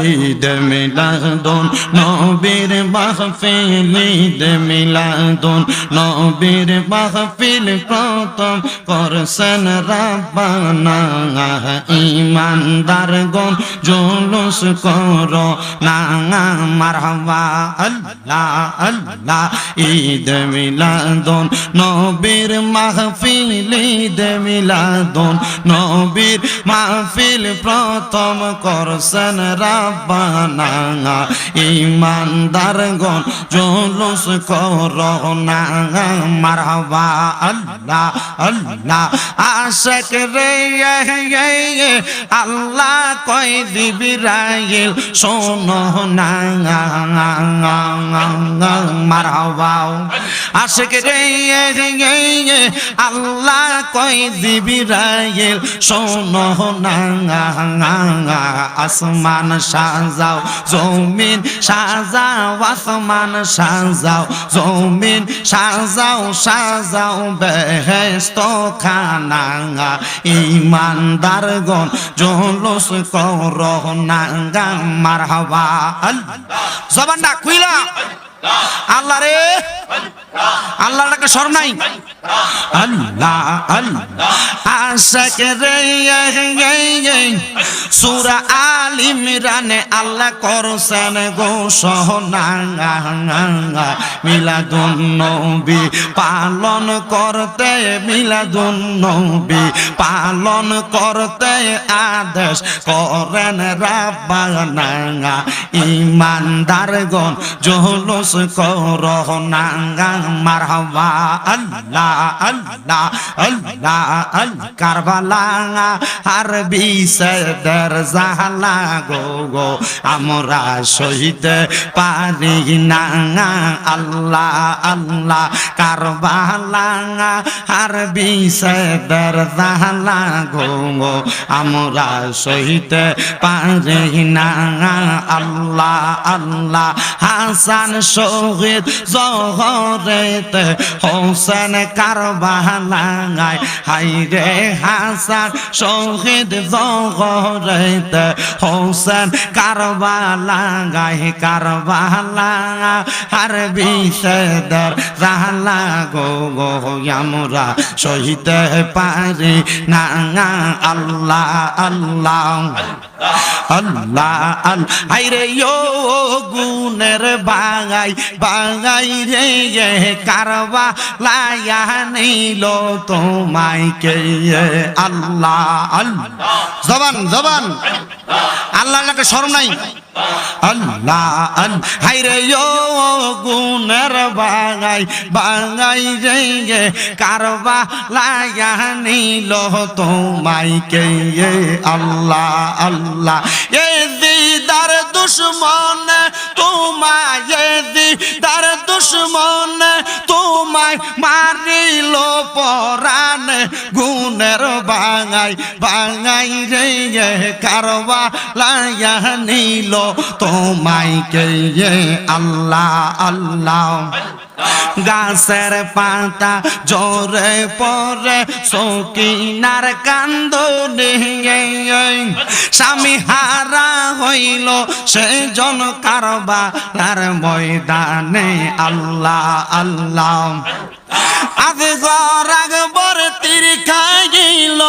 ঈদ মিলাদুন নবীর মাহফিল ঈদ মিলাদুন নবীর মাহফিল প্রথম করছেন রাব্বানা ঈমানদারগণ জুলুস করো না মারহাবা আল্লাহ আল্লাহ ঈদ মিলাদুন নবীর মাহফিল ঈদ মিলাদুন নবীর মাহফিল প্রথম করছেন রাব্বানা ঈমানদারগণ জুলুস করো না মারহাবা আল্লাহ আল্লাহ আশিক রে আল্লাহ কই জিবরাইল শোনো না মারহাবা আশিক রে আল্লাহ কই জিবরাইল শোনো না আসমান সাজাও জমিন সাজাও আসমান সাজাও জমিন সাজাও সাজাও বেহেশত খানা ঈমানদারগণ জুলুস করো না মারহাবা আল্লাহ জবানটা খুইলা আল্লাহ রে আল্লাহর একটা স্বর নাই আল্লাহ আল্লাহ আশিক রে সূরা আল ইমরানে আল্লাহ করছেন ঘোষণা মিলাদুন নবী পালন করতে মিলাদুন নবী পালন করতে আদেশ করেন রাব্বানা ঈমানদারগণ জুলুস করো না মারহাবা আল্লাহ আল্লাহ আল্লাহ আল কারবালা আর বিসদের জাহালা গো আমরা সহিতে পারি না আল্লাহ আল্লাহ কারবালা আর বিসদের জাহালা গো আমরা সহিতে পারি না আল্লাহ আল্লাহ হাসান শহীদ জহরেতে হোসেন কারবালায় হায়রে হাসান শহীদ জহরেতে হোসেন কারবালায় কারবালা আর বিসদের জাহালা গো আমরা সহিতে পারি না আল্লাহ আল্লাহ আল্লাহ আল্লাহ হায়রে ও গুনের বাঙাই বাঙাই রে কারবালায় নিল তোমায় কে আল্লাহ আল্লাহ জবান জবান আল্লাহর একটা শরম নাই আল্লাহ হায়রে ও গুনের বাঙাই বাঙাই রে কারবালায় নিল তোমায় কে আল্লাহ আল্লাহ এ দিদার দুশমন তোমায় দিদার দুশমন তোমায় মারিল পরাণ গুনের বাঙাই বাঙাই রে কারবালায় নিল তোমায় কে আল্লাহ আল্লাহ গাছের পাতা জোরে পরে সকিনার কান্দনে স্বামী হারা হইল সে জন কারবালার ময়দানে আল্লাহ আল্লাহ আবে গো রাগবর তীর খাইল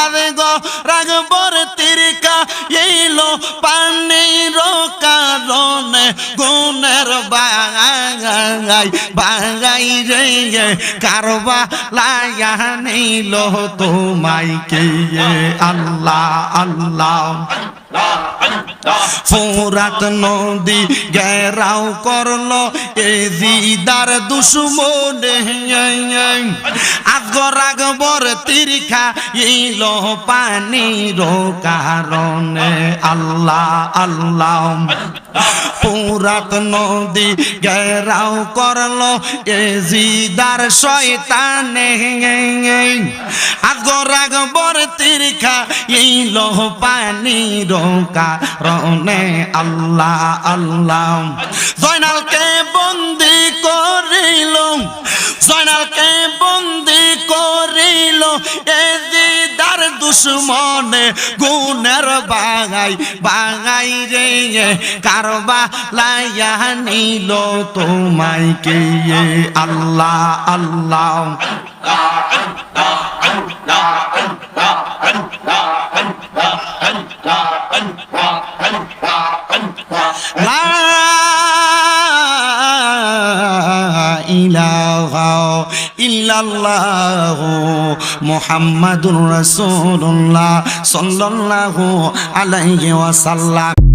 আবে গো রাগবর তীর খাইল পানির কারণে গুনের বাঙাই বাঙাই রে কারবালায় নিল তোমায় কে আল্লাহ আল্লাহ ফোরাত নদী ঘেরাও করলো এ দিদার দুশমনে আজগর আকবর তীর খাইল পানির কারণে আল্লাহ আল্লাহ ফোরাত নদী ঘেরাও করলো এ দিদার শয়তানে আজগর আকবর তীর খাইল পানির কারণে আল্লাহ আল্লাহ জয়নালকে বন্দি করিল জয়নালকে বন্দি করিল এ দিদার দুশ্মনে গুনের বাগাই বাগাই রে কারবা লাইয়া নিল তোমায় কে আল্লাহ আল্লাহ লা ইলাহা ইল্লাল্লাহু মুহাম্মাদুর রাসূলুল্লাহ সাল্লাল্লাহু আলাইহি ওয়াসাল্লাম।